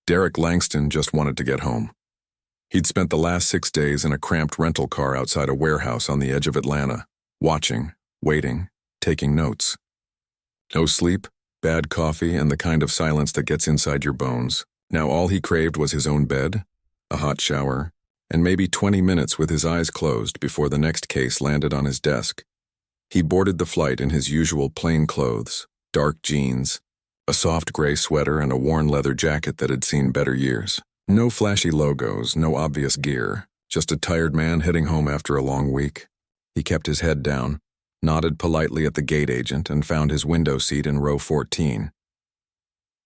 Derek Langston just wanted to get home. He'd spent the last 6 days in a cramped rental car outside a warehouse on the edge of Atlanta, watching, waiting, taking notes. No sleep, bad coffee, and the kind of silence that gets inside your bones. Now all he craved was his own bed, a hot shower, and maybe 20 minutes with his eyes closed before the next case landed on his desk. He boarded the flight in his usual plain clothes, dark jeans, a soft gray sweater, and a worn leather jacket that had seen better years. No flashy logos, no obvious gear, just a tired man heading home after a long week. He kept his head down, nodded politely at the gate agent, and found his window seat in row 14.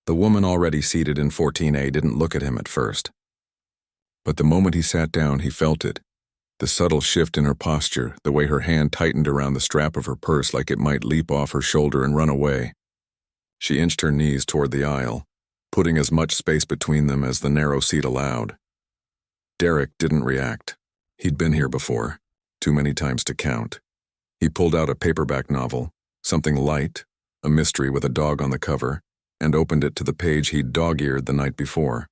The woman already seated in 14A didn't look at him at first. But the moment he sat down, he felt it. The subtle shift in her posture, the way her hand tightened around the strap of her purse like it might leap off her shoulder and run away. She inched her knees toward the aisle, putting as much space between them as the narrow seat allowed. Derek didn't react. He'd been here before, too many times to count. He pulled out a paperback novel, something light, a mystery with a dog on the cover, and opened it to the page he'd dog-eared the night before.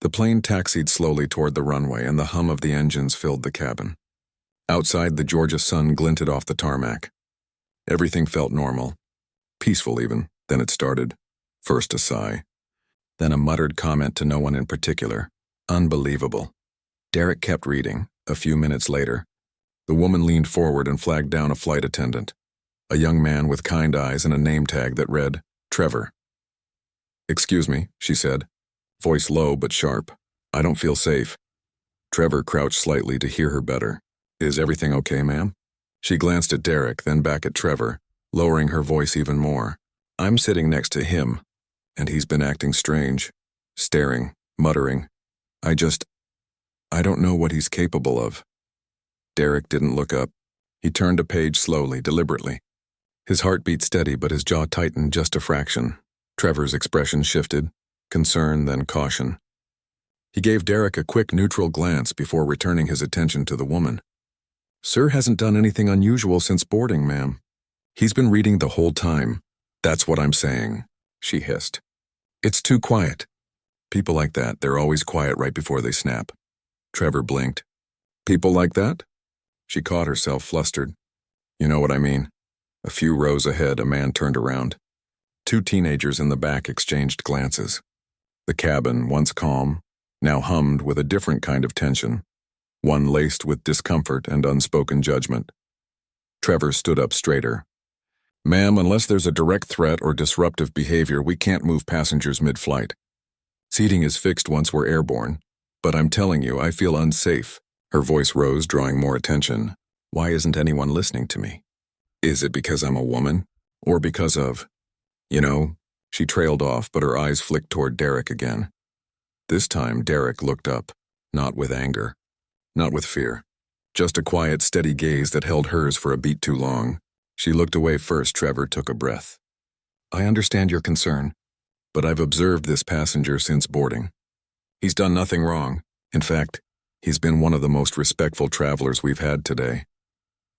The plane taxied slowly toward the runway, and the hum of the engines filled the cabin. Outside, the Georgia sun glinted off the tarmac. Everything felt normal, peaceful even. Then it started. First a sigh, then a muttered comment to no one in particular. Unbelievable. Derek kept reading. A few minutes later, the woman leaned forward and flagged down a flight attendant, a young man with kind eyes and a name tag that read, Trevor. "Excuse me," she said, voice low but sharp. "I don't feel safe." Trevor crouched slightly to hear her better. "Is everything okay, ma'am?" She glanced at Derek, then back at Trevor, lowering her voice even more. "I'm sitting next to him, and he's been acting strange, staring, muttering. I don't know what he's capable of." Derek didn't look up. He turned a page slowly, deliberately. His heart beat steady, but his jaw tightened just a fraction. Trevor's expression shifted, concern, then caution. He gave Derek a quick, neutral glance before returning his attention to the woman. "Sir hasn't done anything unusual since boarding, ma'am. He's been reading the whole time." "That's what I'm saying," she hissed. "It's too quiet." "People like that, they're always quiet right before they snap." Trevor blinked. "People like that?" She caught herself, flustered. "You know what I mean." A few rows ahead, a man turned around. 2 teenagers in the back exchanged glances. The cabin, once calm, now hummed with a different kind of tension, one laced with discomfort and unspoken judgment. Trevor stood up straighter. "Ma'am, unless there's a direct threat or disruptive behavior, we can't move passengers mid-flight. Seating is fixed once we're airborne, but I'm telling you, I feel unsafe." Her voice rose, drawing more attention. "Why isn't anyone listening to me? Is it because I'm a woman? Or because of... You know?" She trailed off, but her eyes flicked toward Derek again. This time, Derek looked up, not with anger, not with fear, just a quiet, steady gaze that held hers for a beat too long. She looked away first. Trevor took a breath. "I understand your concern, but I've observed this passenger since boarding. He's done nothing wrong. In fact, he's been one of the most respectful travelers we've had today."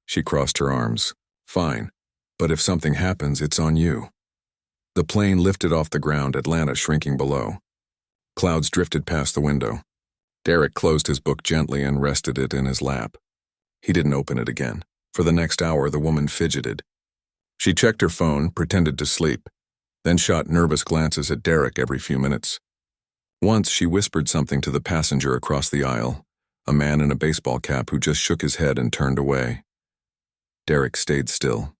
She crossed her arms. "Fine, but if something happens, it's on you." The plane lifted off the ground, Atlanta shrinking below. Clouds drifted past the window. Derek closed his book gently and rested it in his lap. He didn't open it again. For the next hour, the woman fidgeted. She checked her phone, pretended to sleep, then shot nervous glances at Derek every few minutes. Once, she whispered something to the passenger across the aisle, a man in a baseball cap who just shook his head and turned away. Derek stayed still,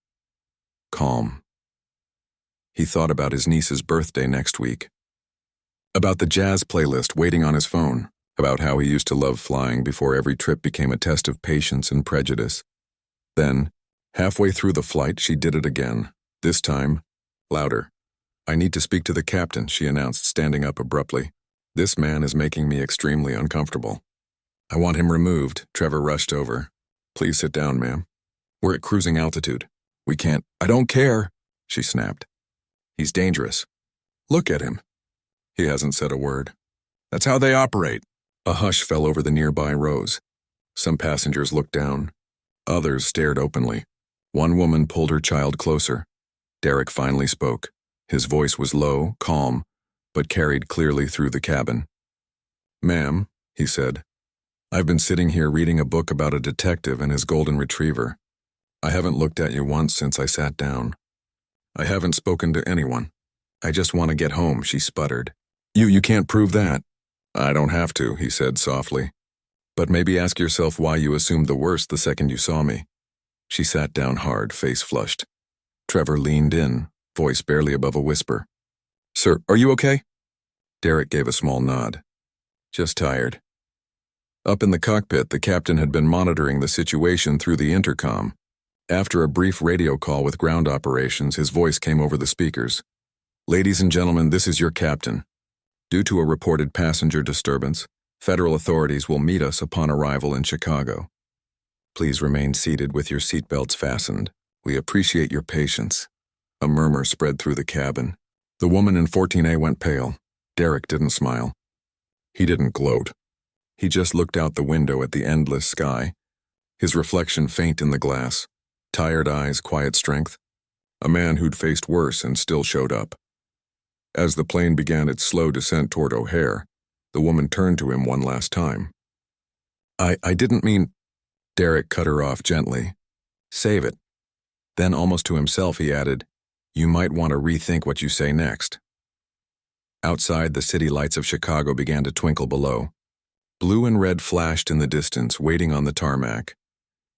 calm. He thought about his niece's birthday next week, about the jazz playlist waiting on his phone, about how he used to love flying before every trip became a test of patience and prejudice. Then, halfway through the flight, she did it again, this time, louder. "I need to speak to the captain," she announced, standing up abruptly. "This man is making me extremely uncomfortable." "I want him removed." Trevor rushed over. "Please sit down, ma'am. We're at cruising altitude. We can't—" "I don't care," she snapped. "He's dangerous. Look at him." He hasn't said a word. "That's how they operate." A hush fell over the nearby rows. Some passengers looked down. Others stared openly. One woman pulled her child closer. Derek finally spoke. His voice was low, calm, but carried clearly through the cabin. "Ma'am," he said, "I've been sitting here reading a book about a detective and his golden retriever. I haven't looked at you once since I sat down. I haven't spoken to anyone. I just want to get home," she sputtered. You can't prove that." "I don't have to," he said softly. "But maybe ask yourself why you assumed the worst the second you saw me." She sat down hard, face flushed. Trevor leaned in, voice barely above a whisper. "Sir, are you okay?" Derek gave a small nod. "Just tired." Up in the cockpit, the captain had been monitoring the situation through the intercom. After a brief radio call with ground operations, his voice came over the speakers. "Ladies and gentlemen, this is your captain. Due to a reported passenger disturbance, federal authorities will meet us upon arrival in Chicago. Please remain seated with your seatbelts fastened. We appreciate your patience." A murmur spread through the cabin. The woman in 14A went pale. Derek didn't smile. He didn't gloat. He just looked out the window at the endless sky, his reflection faint in the glass. Tired eyes, quiet strength. A man who'd faced worse and still showed up. As the plane began its slow descent toward O'Hare, the woman turned to him one last time. I didn't mean—" Derek cut her off gently. "Save it." Then, almost to himself, he added, "You might want to rethink what you say next." Outside, the city lights of Chicago began to twinkle below. Blue and red flashed in the distance, waiting on the tarmac.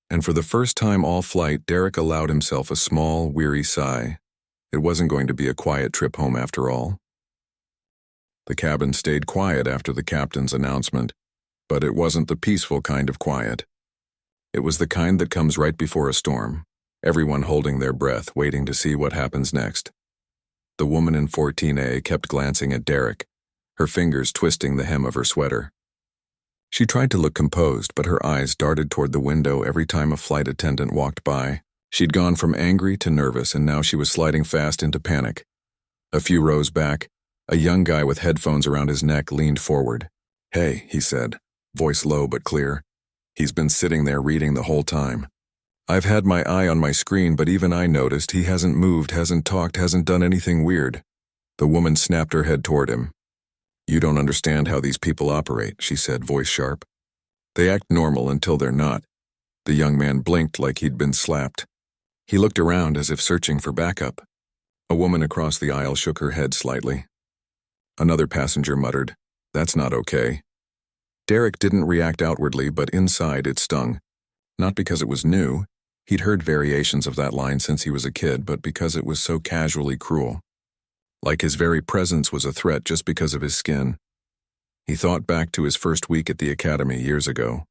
And for the first time all flight, Derek allowed himself a small, weary sigh. It wasn't going to be a quiet trip home after all. The cabin stayed quiet after the captain's announcement, but it wasn't the peaceful kind of quiet. It was the kind that comes right before a storm, everyone holding their breath, waiting to see what happens next. The woman in 14A kept glancing at Derek, her fingers twisting the hem of her sweater. She tried to look composed, but her eyes darted toward the window every time a flight attendant walked by. She'd gone from angry to nervous, and now she was sliding fast into panic. A few rows back, a young guy with headphones around his neck leaned forward. "Hey," he said, voice low but clear. He's been sitting there reading the whole time. "I've had my eye on my screen, but even I noticed he hasn't moved, hasn't talked, hasn't done anything weird." The woman snapped her head toward him. "You don't understand how these people operate," she said, voice sharp. "They act normal until they're not." The young man blinked like he'd been slapped. He looked around as if searching for backup. A woman across the aisle shook her head slightly. Another passenger muttered, "That's not okay." Derek didn't react outwardly, but inside it stung. Not because it was new. He'd heard variations of that line since he was a kid, but because it was so casually cruel. Like his very presence was a threat just because of his skin. He thought back to his first week at the academy years ago.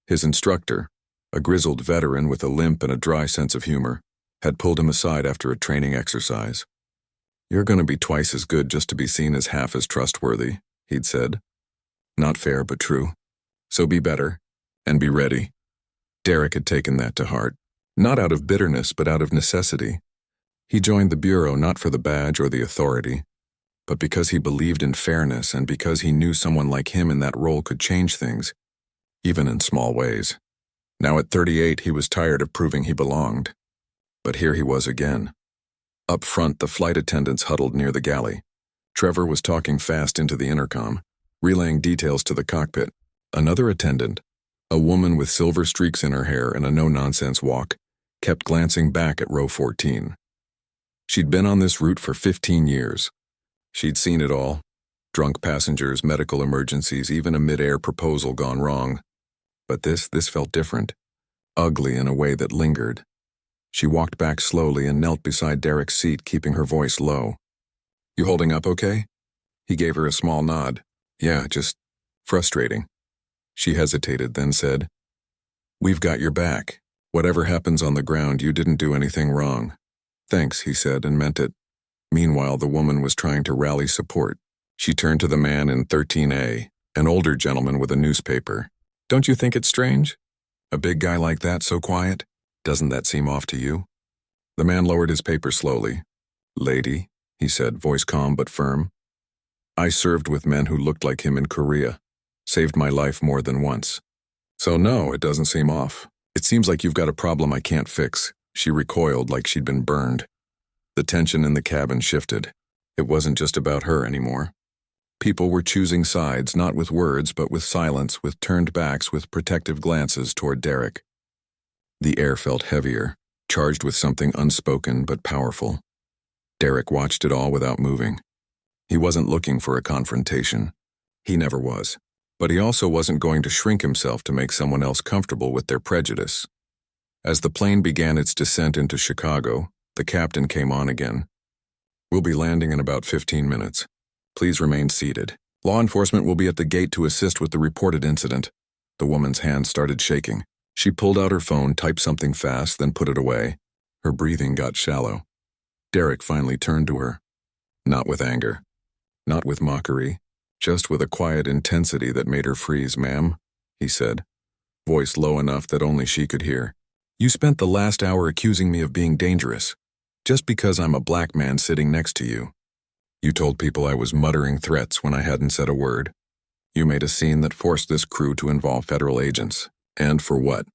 His instructor, a grizzled veteran with a limp and a dry sense of humor, had pulled him aside after a training exercise. "You're going to be twice as good just to be seen as half as trustworthy," he'd said. Not fair, but true. So be better, and be ready. Derek had taken that to heart, not out of bitterness, but out of necessity. He joined the Bureau not for the badge or the authority, but because he believed in fairness and because he knew someone like him in that role could change things, even in small ways. Now at 38, he was tired of proving he belonged. But here he was again. Up front, the flight attendants huddled near the galley. Trevor was talking fast into the intercom, relaying details to the cockpit. Another attendant, a woman with silver streaks in her hair and a no-nonsense walk, kept glancing back at row 14. She'd been on this route for 15 years. She'd seen it all. Drunk passengers, medical emergencies, even a mid-air proposal gone wrong. But this felt different. Ugly in a way that lingered. She walked back slowly and knelt beside Derek's seat, keeping her voice low. "You holding up okay?" He gave her a small nod. "Yeah, just frustrating." She hesitated, then said, "We've got your back. Whatever happens on the ground, you didn't do anything wrong." "Thanks," he said, and meant it. Meanwhile, the woman was trying to rally support. She turned to the man in 13A, an older gentleman with a newspaper. "Don't you think it's strange? A big guy like that so quiet? Doesn't that seem off to you?" The man lowered his paper slowly. "Lady," he said, voice calm but firm. "I served with men who looked like him in Korea. Saved my life more than once. So no, it doesn't seem off. It seems like you've got a problem I can't fix." She recoiled like she'd been burned. The tension in the cabin shifted. It wasn't just about her anymore. People were choosing sides, not with words, but with silence, with turned backs, with protective glances toward Derek. The air felt heavier, charged with something unspoken but powerful. Derek watched it all without moving. He wasn't looking for a confrontation. He never was. But he also wasn't going to shrink himself to make someone else comfortable with their prejudice. As the plane began its descent into Chicago, the captain came on again. "We'll be landing in about 15 minutes. Please remain seated. Law enforcement will be at the gate to assist with the reported incident." The woman's hand started shaking. She pulled out her phone, typed something fast, then put it away. Her breathing got shallow. Derek finally turned to her. Not with anger. Not with mockery. Just with a quiet intensity that made her freeze. "Ma'am," he said, voice low enough that only she could hear. "You spent the last hour accusing me of being dangerous, just because I'm a black man sitting next to you. You told people I was muttering threats when I hadn't said a word. You made a scene that forced this crew to involve federal agents. And for what?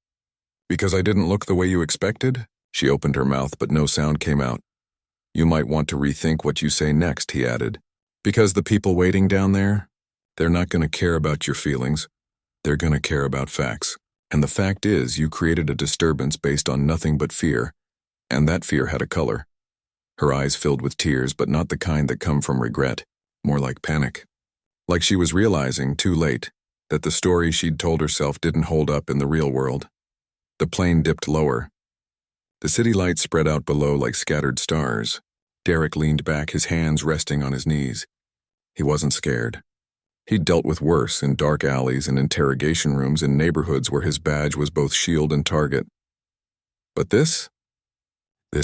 Because I didn't look the way you expected?" She opened her mouth, but no sound came out. "You might want to rethink what you say next," he added. "Because the people waiting down there, they're not going to care about your feelings. They're going to care about facts. And the fact is, you created a disturbance based on nothing but fear, and that fear had a color." Her eyes filled with tears, but not the kind that come from regret, more like panic. Like she was realizing, too late, that the story she'd told herself didn't hold up in the real world. The plane dipped lower. The city lights spread out below like scattered stars. Derek leaned back, his hands resting on his knees. He wasn't scared. He'd dealt with worse in dark alleys and interrogation rooms in neighborhoods where his badge was both shield and target. But this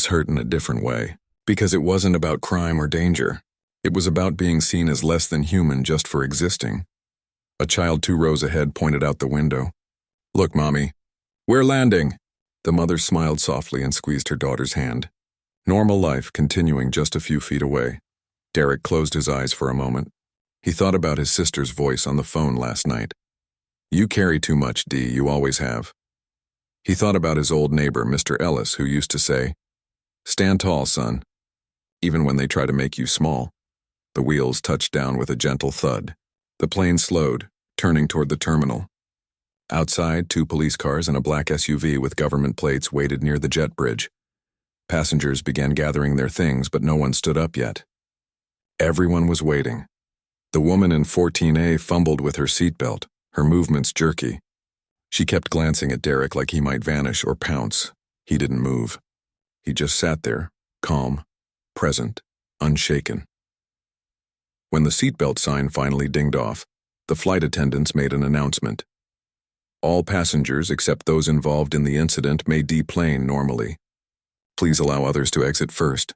hurt in a different way, because it wasn't about crime or danger. It was about being seen as less than human just for existing. A child 2 rows ahead pointed out the window. "Look, Mommy, we're landing." The mother smiled softly and squeezed her daughter's hand. Normal life continuing just a few feet away. Derek closed his eyes for a moment. He thought about his sister's voice on the phone last night. "You carry too much, Dee, you always have." He thought about his old neighbor, Mr. Ellis, who used to say, "Stand tall, son," even when they try to make you small. The wheels touched down with a gentle thud. The plane slowed, turning toward the terminal. Outside, 2 police cars and a black SUV with government plates waited near the jet bridge. Passengers began gathering their things, but no one stood up yet. Everyone was waiting. The woman in 14A fumbled with her seatbelt, her movements jerky. She kept glancing at Derek like he might vanish or pounce. He didn't move. He just sat there, calm, present, unshaken. When the seatbelt sign finally dinged off, the flight attendants made an announcement. All passengers except those involved in the incident may deplane normally. Please allow others to exit first.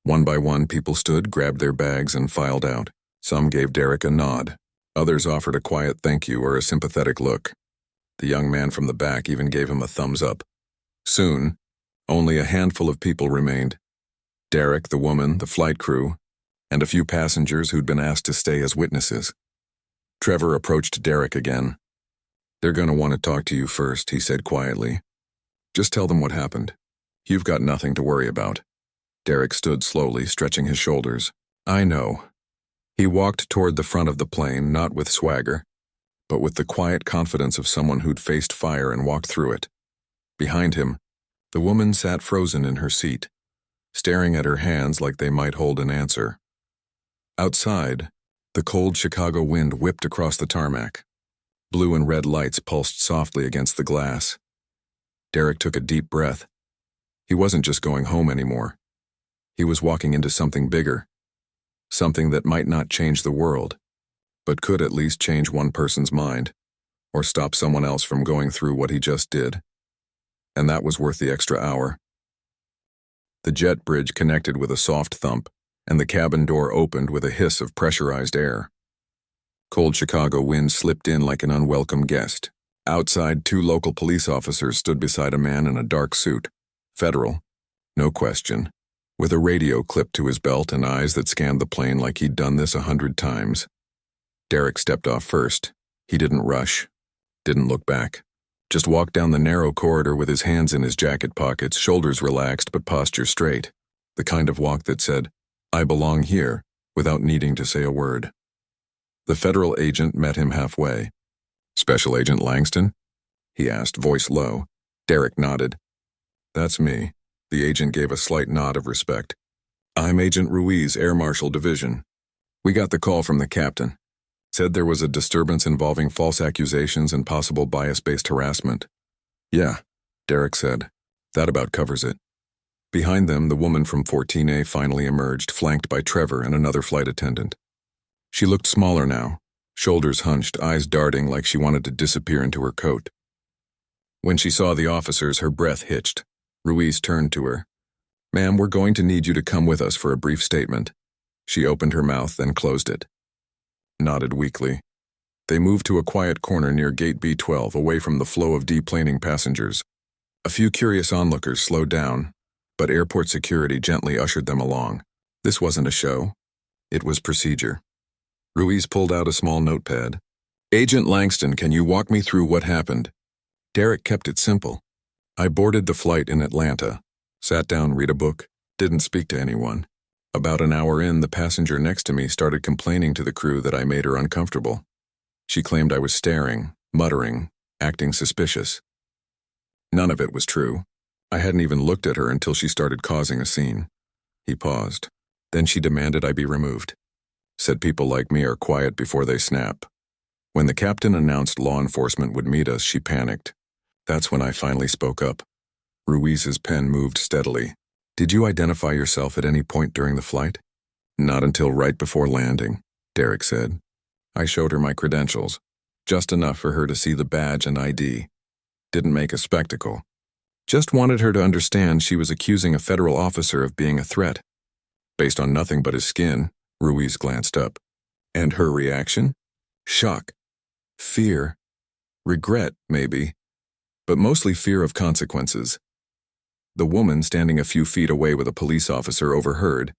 One by one, people stood, grabbed their bags, and filed out. Some gave Derek a nod. Others offered a quiet thank you or a sympathetic look. The young man from the back even gave him a thumbs up. Soon, only a handful of people remained. Derek, the woman, the flight crew, and a few passengers who'd been asked to stay as witnesses. Trevor approached Derek again. "They're going to want to talk to you first," he said quietly. "Just tell them what happened. You've got nothing to worry about." Derek stood slowly, stretching his shoulders. "I know." He walked toward the front of the plane, not with swagger, but with the quiet confidence of someone who'd faced fire and walked through it. Behind him, the woman sat frozen in her seat, staring at her hands like they might hold an answer. Outside, the cold Chicago wind whipped across the tarmac. Blue and red lights pulsed softly against the glass. Derek took a deep breath. He wasn't just going home anymore. He was walking into something bigger. Something that might not change the world, but could at least change one person's mind, or stop someone else from going through what he just did. And that was worth the extra hour. The jet bridge connected with a soft thump, and the cabin door opened with a hiss of pressurized air. Cold Chicago wind slipped in like an unwelcome guest. Outside, 2 local police officers stood beside a man in a dark suit. Federal, no question, with a radio clipped to his belt and eyes that scanned the plane like he'd done this 100 times. Derek stepped off first. He didn't rush, didn't look back. Just walked down the narrow corridor with his hands in his jacket pockets, shoulders relaxed but posture straight. The kind of walk that said, "I belong here," without needing to say a word. The federal agent met him halfway. "Special Agent Langston?" he asked, voice low. Derek nodded. "That's me." The agent gave a slight nod of respect. "I'm Agent Ruiz, Air Marshal Division. We got the call from the captain. Said there was a disturbance involving false accusations and possible bias-based harassment." "Yeah," Derek said. "That about covers it." Behind them, the woman from 14A finally emerged, flanked by Trevor and another flight attendant. She looked smaller now, shoulders hunched, eyes darting like she wanted to disappear into her coat. When she saw the officers, her breath hitched. Ruiz turned to her. "Ma'am, we're going to need you to come with us for a brief statement." She opened her mouth, then closed it. Nodded weakly. They moved to a quiet corner near Gate B12, away from the flow of deplaning passengers. A few curious onlookers slowed down, but airport security gently ushered them along. This wasn't a show. It was procedure. Ruiz pulled out a small notepad. "Agent Langston, can you walk me through what happened?" Derek kept it simple. "I boarded the flight in Atlanta, sat down, read a book, didn't speak to anyone. About an hour in, the passenger next to me started complaining to the crew that I made her uncomfortable. She claimed I was staring, muttering, acting suspicious. None of it was true. I hadn't even looked at her until she started causing a scene." He paused. "Then she demanded I be removed. Said people like me are quiet before they snap. When the captain announced law enforcement would meet us, she panicked. That's when I finally spoke up." Ruiz's pen moved steadily. "Did you identify yourself at any point during the flight?" "Not until right before landing," Derek said. "I showed her my credentials, just enough for her to see the badge and ID. Didn't make a spectacle. Just wanted her to understand she was accusing a federal officer of being a threat." "Based on nothing but his skin," Ruiz glanced up. "And her reaction?" "Shock. Fear. Regret, maybe. But mostly fear of consequences." The woman, standing a few feet away with a police officer, overheard.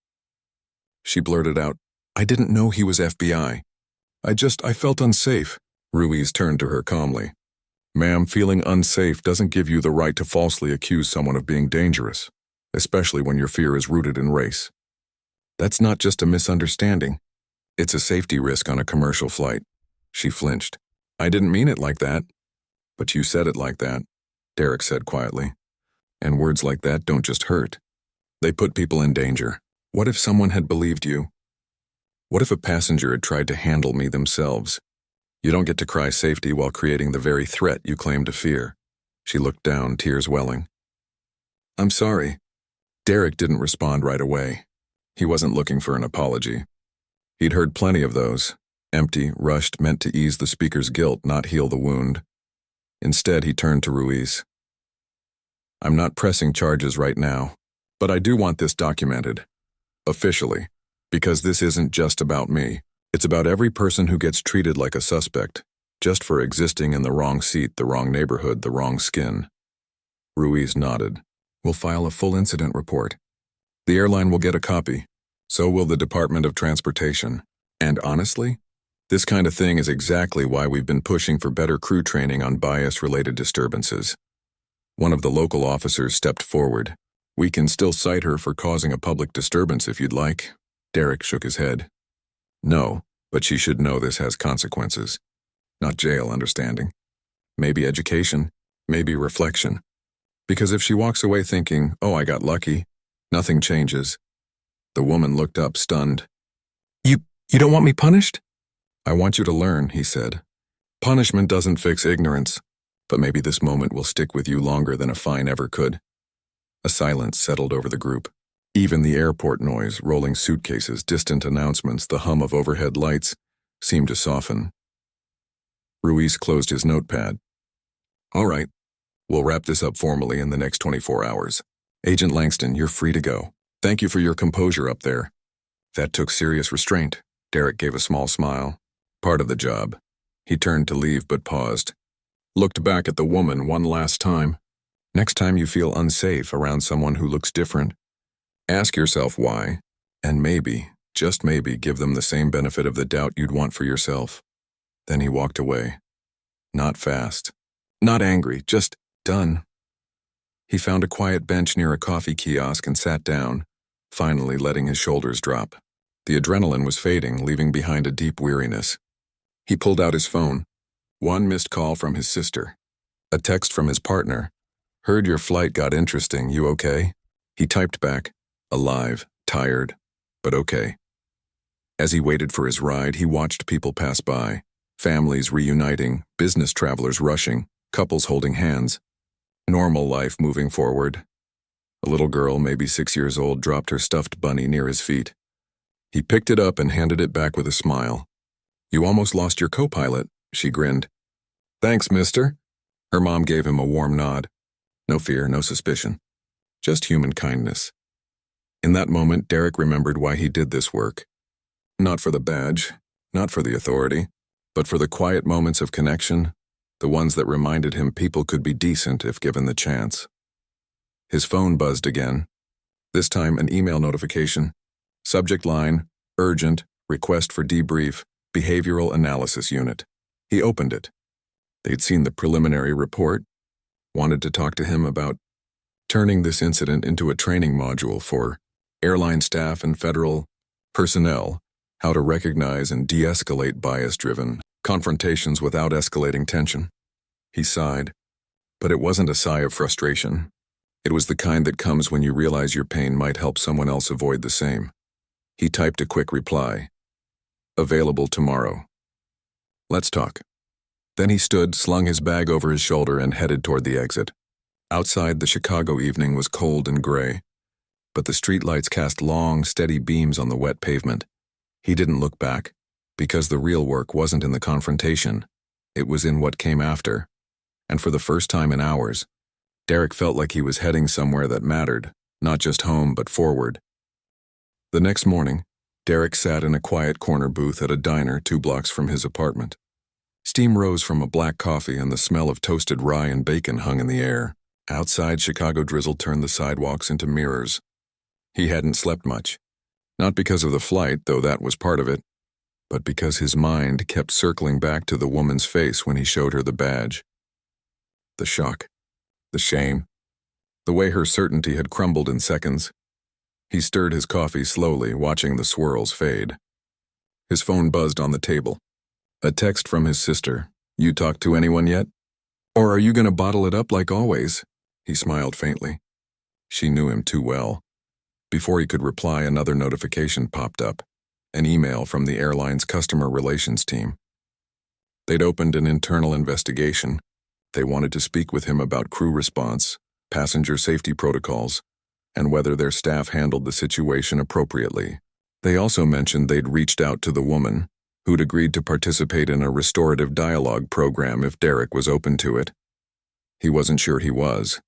She blurted out, "I didn't know he was FBI. I felt unsafe." Ruiz turned to her calmly. "Ma'am, feeling unsafe doesn't give you the right to falsely accuse someone of being dangerous, especially when your fear is rooted in race. That's not just a misunderstanding. It's a safety risk on a commercial flight." She flinched. "I didn't mean it like that." "But you said it like that," Derek said quietly. "And words like that don't just hurt. They put people in danger. What if someone had believed you? What if a passenger had tried to handle me themselves? You don't get to cry safety while creating the very threat you claim to fear." She looked down, tears welling. "I'm sorry." Derek didn't respond right away. He wasn't looking for an apology. He'd heard plenty of those, empty, rushed, meant to ease the speaker's guilt, not heal the wound. Instead, he turned to Ruiz. "I'm not pressing charges right now, but I do want this documented. Officially. Because this isn't just about me. It's about every person who gets treated like a suspect, just for existing in the wrong seat, the wrong neighborhood, the wrong skin." Ruiz nodded. "We'll file a full incident report. The airline will get a copy. So will the Department of Transportation. And honestly, this kind of thing is exactly why we've been pushing for better crew training on bias-related disturbances." One of the local officers stepped forward. "We can still cite her for causing a public disturbance if you'd like." Derek shook his head. "No, but she should know this has consequences. Not jail, understanding. Maybe education, maybe reflection. Because if she walks away thinking, 'Oh, I got lucky,' nothing changes." The woman looked up, stunned. You don't want me punished?" "I want you to learn," he said. "Punishment doesn't fix ignorance, but maybe this moment will stick with you longer than a fine ever could." A silence settled over the group. Even the airport noise, rolling suitcases, distant announcements, the hum of overhead lights, seemed to soften. Ruiz closed his notepad. "All right, we'll wrap this up formally in the next 24 hours. Agent Langston, you're free to go. Thank you for your composure up there." "That took serious restraint." Derek gave a small smile. "Part of the job." He turned to leave but paused. Looked back at the woman one last time. "Next time you feel unsafe around someone who looks different, ask yourself why, and maybe, just maybe, give them the same benefit of the doubt you'd want for yourself." Then he walked away. Not fast. Not angry, just done. He found a quiet bench near a coffee kiosk and sat down, finally letting his shoulders drop. The adrenaline was fading, leaving behind a deep weariness. He pulled out his phone. One missed call from his sister. A text from his partner. "Heard your flight got interesting, you okay?" He typed back, "Alive, tired, but okay." As he waited for his ride, he watched people pass by. Families reuniting, business travelers rushing, couples holding hands. Normal life moving forward. A little girl, maybe 6 years old, dropped her stuffed bunny near his feet. He picked it up and handed it back with a smile. "You almost lost your co-pilot," she grinned. "Thanks, mister." Her mom gave him a warm nod. No fear, no suspicion. Just human kindness. In that moment, Derek remembered why he did this work. Not for the badge, not for the authority, but for the quiet moments of connection, the ones that reminded him people could be decent if given the chance. His phone buzzed again. This time, an email notification. Subject line, "Urgent, request for debrief, behavioral analysis unit." He opened it. They'd seen the preliminary report, wanted to talk to him about turning this incident into a training module for airline staff and federal personnel, how to recognize and de-escalate bias-driven confrontations without escalating tension. He sighed, but it wasn't a sigh of frustration. It was the kind that comes when you realize your pain might help someone else avoid the same. He typed a quick reply. "Available tomorrow. Let's talk." Then he stood, slung his bag over his shoulder, and headed toward the exit. Outside, the Chicago evening was cold and gray, but the streetlights cast long, steady beams on the wet pavement. He didn't look back, because the real work wasn't in the confrontation. It was in what came after. And for the first time in hours, Derek felt like he was heading somewhere that mattered, not just home but forward. The next morning, Derek sat in a quiet corner booth at a diner 2 blocks from his apartment. Steam rose from a black coffee and the smell of toasted rye and bacon hung in the air. Outside, Chicago drizzle turned the sidewalks into mirrors. He hadn't slept much. Not because of the flight, though that was part of it, but because his mind kept circling back to the woman's face when he showed her the badge. The shock. The shame. The way her certainty had crumbled in seconds. He stirred his coffee slowly, watching the swirls fade. His phone buzzed on the table. A text from his sister. "You talked to anyone yet? Or are you going to bottle it up like always?" He smiled faintly. She knew him too well. Before he could reply, another notification popped up. An email from the airline's customer relations team. They'd opened an internal investigation. They wanted to speak with him about crew response, passenger safety protocols, and whether their staff handled the situation appropriately. They also mentioned they'd reached out to the woman, who'd agreed to participate in a restorative dialogue program if Derek was open to it. He wasn't sure he was.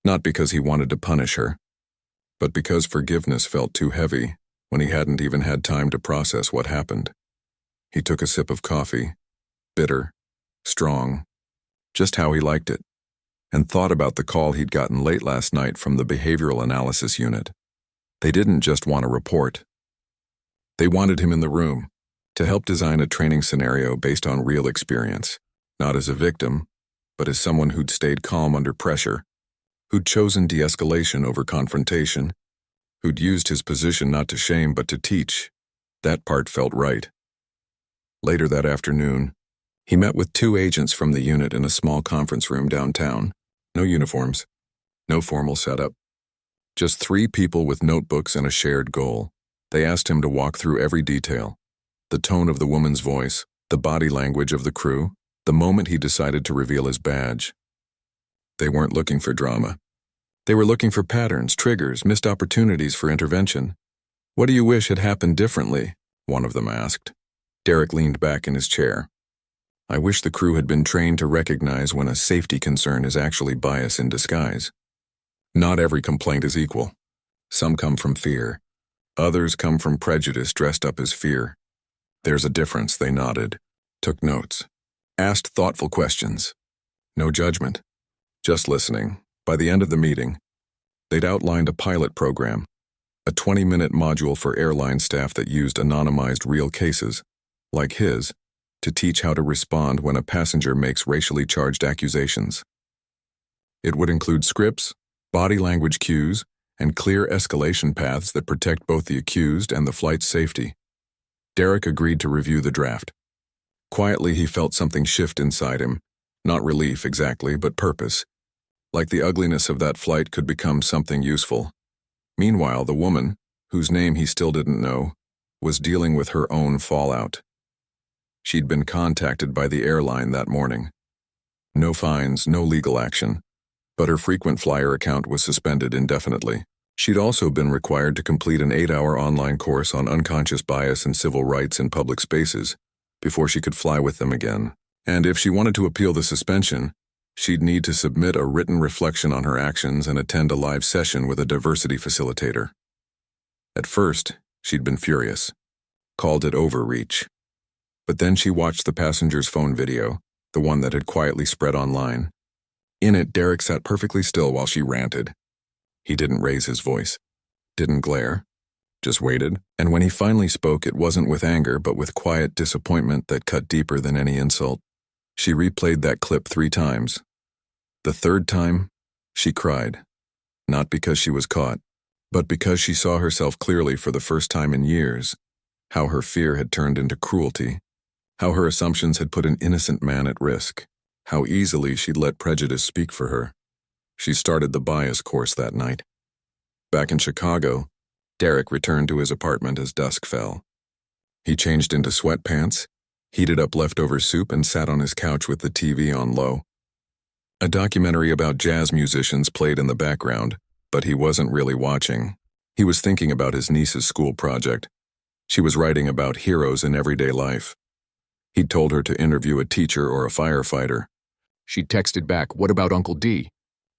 Not because he wanted to punish her, but because forgiveness felt too heavy when he hadn't even had time to process what happened. He took a sip of coffee, bitter, strong, just how he liked it, and thought about the call he'd gotten late last night from the behavioral analysis unit. They didn't just want a report. They wanted him in the room to help design a training scenario based on real experience, not as a victim, but as someone who'd stayed calm under pressure, who'd chosen de-escalation over confrontation, who'd used his position not to shame but to teach. That part felt right. Later that afternoon, he met with 2 agents from the unit in a small conference room downtown. No uniforms, no formal setup. Just 3 people with notebooks and a shared goal. They asked him to walk through every detail. The tone of the woman's voice, the body language of the crew, the moment he decided to reveal his badge. They weren't looking for drama. They were looking for patterns, triggers, missed opportunities for intervention. "What do you wish had happened differently?" one of them asked. Derek leaned back in his chair. "I wish the crew had been trained to recognize when a safety concern is actually bias in disguise. Not every complaint is equal. Some come from fear. Others come from prejudice dressed up as fear. There's a difference," they nodded, took notes, asked thoughtful questions. No judgment, just listening. By the end of the meeting, they'd outlined a pilot program, a 20-minute module for airline staff that used anonymized real cases, like his, to teach how to respond when a passenger makes racially charged accusations. It would include scripts, body language cues, and clear escalation paths that protect both the accused and the flight's safety. Derek agreed to review the draft. Quietly, he felt something shift inside him, not relief exactly, but purpose. Like the ugliness of that flight could become something useful. Meanwhile, the woman, whose name he still didn't know, was dealing with her own fallout. She'd been contacted by the airline that morning. No fines, no legal action, but her frequent flyer account was suspended indefinitely. She'd also been required to complete an 8-hour online course on unconscious bias and civil rights in public spaces before she could fly with them again. And if she wanted to appeal the suspension, she'd need to submit a written reflection on her actions and attend a live session with a diversity facilitator. At first, she'd been furious, called it overreach. But then she watched the passenger's phone video, the one that had quietly spread online. In it, Derek sat perfectly still while she ranted. He didn't raise his voice, didn't glare, just waited, and when he finally spoke, it wasn't with anger but with quiet disappointment that cut deeper than any insult. She replayed that clip 3 times. The third time, she cried, not because she was caught, but because she saw herself clearly for the first time in years, how her fear had turned into cruelty, how her assumptions had put an innocent man at risk, how easily she'd let prejudice speak for her. She started the bias course that night. Back in Chicago, Derek returned to his apartment as dusk fell. He changed into sweatpants, heated up leftover soup, and sat on his couch with the TV on low. A documentary about jazz musicians played in the background, but he wasn't really watching. He was thinking about his niece's school project. She was writing about heroes in everyday life. He'd told her to interview a teacher or a firefighter. She texted back, "What about Uncle D?"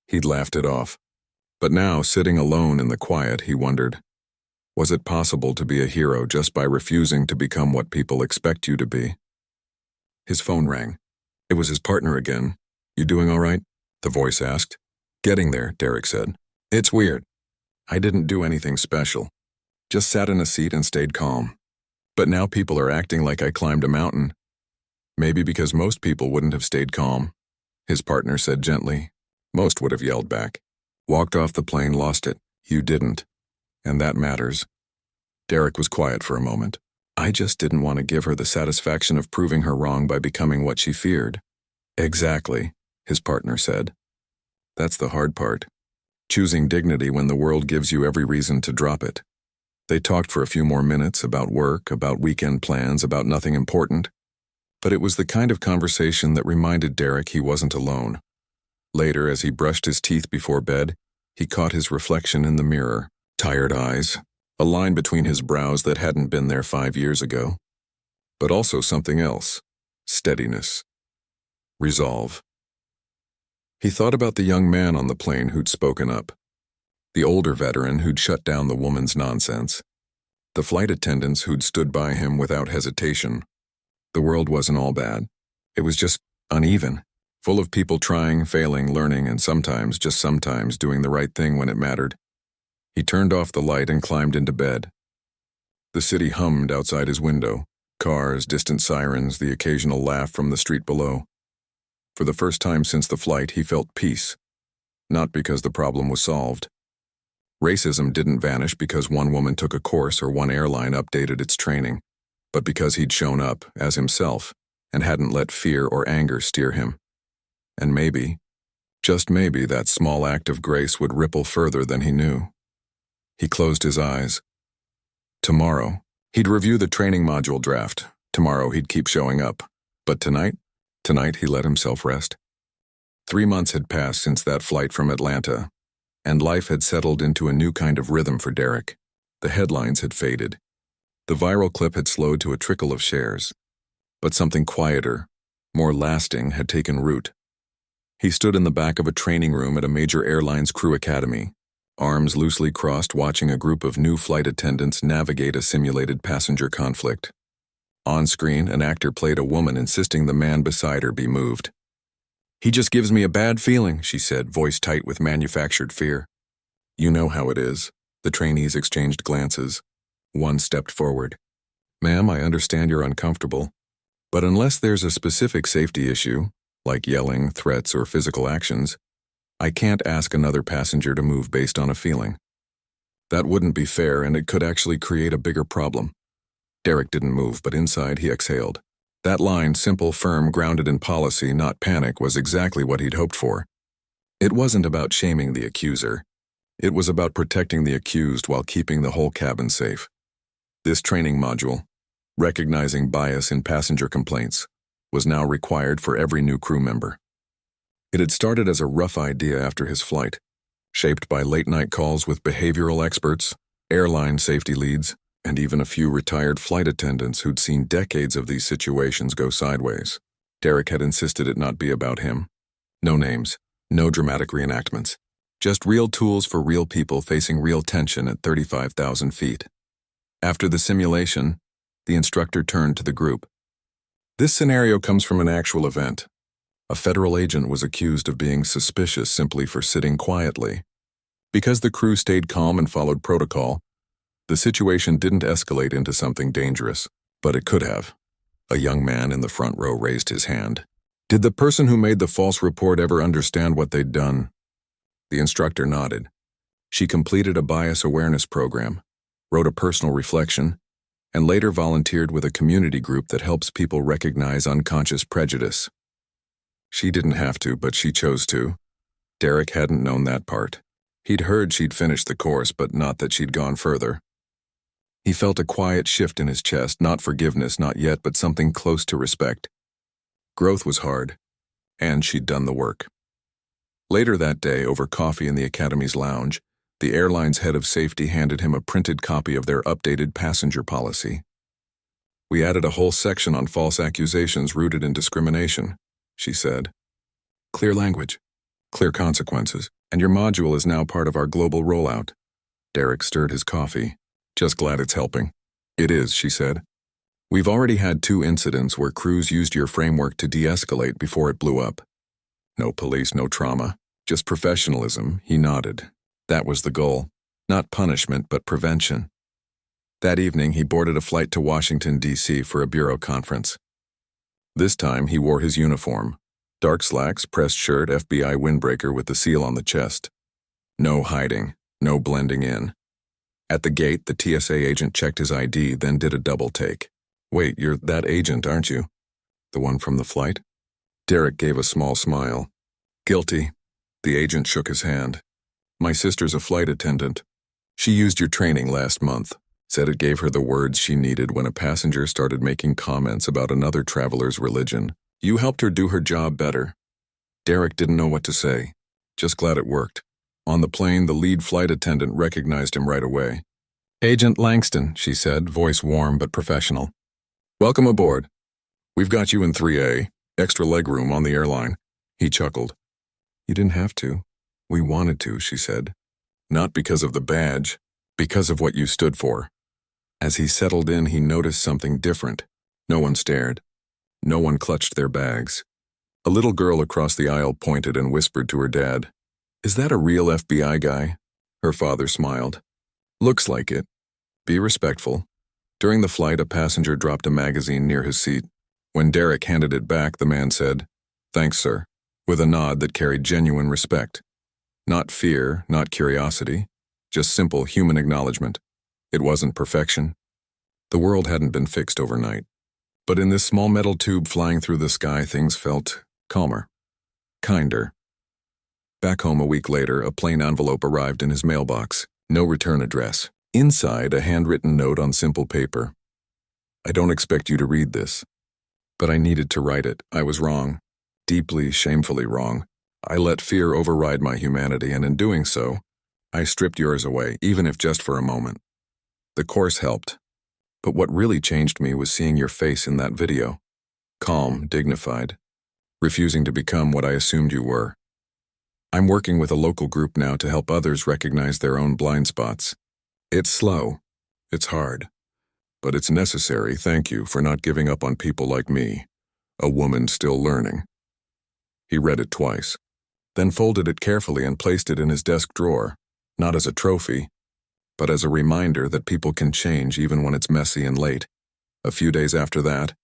He'd laughed it off. But now, sitting alone in the quiet, he wondered, was it possible to be a hero just by refusing to become what people expect you to be? His phone rang. It was his partner again. "You doing all right?" the voice asked. "Getting there," Derek said. "It's weird. I didn't do anything special. Just sat in a seat and stayed calm. But now people are acting like I climbed a mountain. Maybe because most people wouldn't have stayed calm," his partner said gently. "Most would have yelled back. Walked off the plane, lost it. You didn't. And that matters." Derek was quiet for a moment. "I just didn't want to give her the satisfaction of proving her wrong by becoming what she feared." "Exactly," his partner said. "That's the hard part. Choosing dignity when the world gives you every reason to drop it." They talked for a few more minutes about work, about weekend plans, about nothing important. But it was the kind of conversation that reminded Derek he wasn't alone. Later, as he brushed his teeth before bed, he caught his reflection in the mirror. Tired eyes, a line between his brows that hadn't been there 5 years ago. But also something else: steadiness, resolve. He thought about the young man on the plane who'd spoken up, the older veteran who'd shut down the woman's nonsense, the flight attendants who'd stood by him without hesitation. The world wasn't all bad. It was just uneven, full of people trying, failing, learning, and sometimes, just sometimes, doing the right thing when it mattered. He turned off the light and climbed into bed. The city hummed outside his window, cars, distant sirens, the occasional laugh from the street below. For the first time since the flight, he felt peace, not because the problem was solved. Racism didn't vanish because one woman took a course or one airline updated its training, but because he'd shown up as himself and hadn't let fear or anger steer him. And maybe, just maybe, that small act of grace would ripple further than he knew. He closed his eyes. Tomorrow, he'd review the training module draft. Tomorrow, he'd keep showing up. But tonight he let himself rest. 3 months had passed since that flight from Atlanta, and life had settled into a new kind of rhythm for Derek. The headlines had faded. The viral clip had slowed to a trickle of shares. But something quieter, more lasting, had taken root. He stood in the back of a training room at a major airline's crew academy, arms loosely crossed, watching a group of new flight attendants navigate a simulated passenger conflict. On screen, an actor played a woman insisting the man beside her be moved. "He just gives me a bad feeling," she said, voice tight with manufactured fear. "You know how it is." The trainees exchanged glances. One stepped forward. "Ma'am, I understand you're uncomfortable, but unless there's a specific safety issue, like yelling, threats, or physical actions, I can't ask another passenger to move based on a feeling." That wouldn't be fair, and it could actually create a bigger problem. Derek didn't move, but inside he exhaled. That line, simple, firm, grounded in policy, not panic, was exactly what he'd hoped for. It wasn't about shaming the accuser. It was about protecting the accused while keeping the whole cabin safe. This training module, recognizing bias in passenger complaints, was now required for every new crew member. It had started as a rough idea after his flight, shaped by late-night calls with behavioral experts, airline safety leads, and even a few retired flight attendants who'd seen decades of these situations go sideways. Derek had insisted it not be about him. No names, no dramatic reenactments. Just real tools for real people facing real tension at 35,000 feet. After the simulation, the instructor turned to the group. This scenario comes from an actual event. A federal agent was accused of being suspicious simply for sitting quietly. Because the crew stayed calm and followed protocol, the situation didn't escalate into something dangerous, but it could have. A young man in the front row raised his hand. Did the person who made the false report ever understand what they'd done? The instructor nodded. She completed a bias awareness program, wrote a personal reflection, and later volunteered with a community group that helps people recognize unconscious prejudice. She didn't have to, but she chose to. Derek hadn't known that part. He'd heard she'd finished the course, but not that she'd gone further. He felt a quiet shift in his chest, not forgiveness, not yet, but something close to respect. Growth was hard, and she'd done the work. Later that day, over coffee in the Academy's lounge, the airline's head of safety handed him a printed copy of their updated passenger policy. "We added a whole section on false accusations rooted in discrimination," she said. "Clear language, clear consequences, and your module is now part of our global rollout." Derek stirred his coffee. "Just glad it's helping." "It is," she said. "We've already had 2 incidents where crews used your framework to de-escalate before it blew up. No police, no trauma, just professionalism." He nodded. That was the goal. Not punishment, but prevention. That evening, he boarded a flight to Washington, D.C. for a bureau conference. This time, he wore his uniform. Dark slacks, pressed shirt, FBI windbreaker with the seal on the chest. No hiding, no blending in. At the gate, the TSA agent checked his ID, then did a double take. "Wait, you're that agent, aren't you? The one from the flight?" Derek gave a small smile. "Guilty." The agent shook his hand. "My sister's a flight attendant. She used your training last month, said it gave her the words she needed when a passenger started making comments about another traveler's religion. You helped her do her job better." Derek didn't know what to say. Just glad it worked. On the plane, the lead flight attendant recognized him right away. "Agent Langston," she said, voice warm but professional. "Welcome aboard. We've got you in 3A. Extra legroom on the airline." He chuckled. "You didn't have to. We wanted to," she said. "Not because of the badge, because of what you stood for." As he settled in, he noticed something different. No one stared. No one clutched their bags. A little girl across the aisle pointed and whispered to her dad, "Is that a real FBI guy?" Her father smiled. "Looks like it. Be respectful." During the flight, a passenger dropped a magazine near his seat. When Derek handed it back, the man said, "Thanks, sir," with a nod that carried genuine respect. Not fear, not curiosity, just simple human acknowledgement. It wasn't perfection. The world hadn't been fixed overnight. But in this small metal tube flying through the sky, things felt calmer, kinder. Back home a week later, a plain envelope arrived in his mailbox. No return address. Inside, a handwritten note on simple paper. "I don't expect you to read this, but I needed to write it. I was wrong. Deeply, shamefully wrong. I let fear override my humanity, and in doing so, I stripped yours away, even if just for a moment. The course helped. But what really changed me was seeing your face in that video. Calm, dignified, refusing to become what I assumed you were. I'm working with a local group now to help others recognize their own blind spots. It's slow. It's hard. But it's necessary. Thank you for not giving up on people like me, a woman still learning." He read it twice, then folded it carefully and placed it in his desk drawer, not as a trophy, but as a reminder that people can change even when it's messy and late. A few days after that,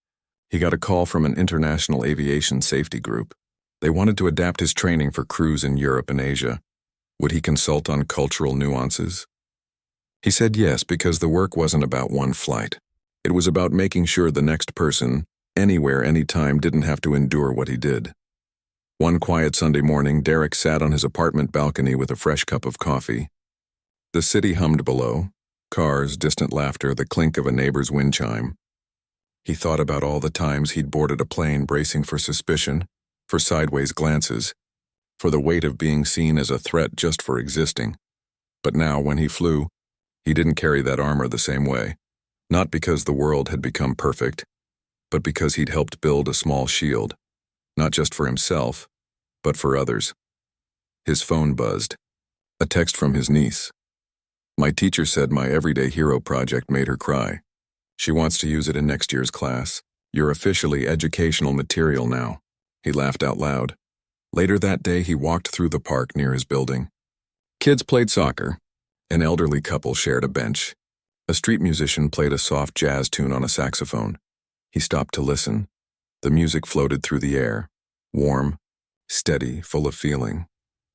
he got a call from an international aviation safety group. They wanted to adapt his training for crews in Europe and Asia. Would he consult on cultural nuances? He said yes because the work wasn't about one flight. It was about making sure the next person, anywhere, anytime, didn't have to endure what he did. One quiet Sunday morning, Derek sat on his apartment balcony with a fresh cup of coffee. The city hummed below, cars, distant laughter, the clink of a neighbor's wind chime. He thought about all the times he'd boarded a plane bracing for suspicion, for sideways glances, for the weight of being seen as a threat just for existing. But now, when he flew, he didn't carry that armor the same way. Not because the world had become perfect, but because he'd helped build a small shield, not just for himself, but for others. His phone buzzed. A text from his niece. My teacher said my everyday hero project made her cry. She wants to use it in next year's class. You're officially educational material now. He laughed out loud. Later that day, he walked through the park near his building. Kids played soccer. An elderly couple shared a bench. A street musician played a soft jazz tune on a saxophone. He stopped to listen. The music floated through the air, warm, steady, full of feeling.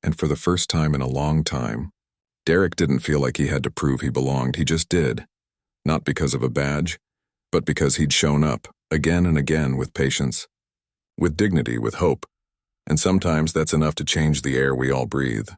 And for the first time in a long time, Derek didn't feel like he had to prove he belonged. He just did. Not because of a badge, but because he'd shown up, again and again, with patience, with dignity, with hope. And sometimes that's enough to change the air we all breathe.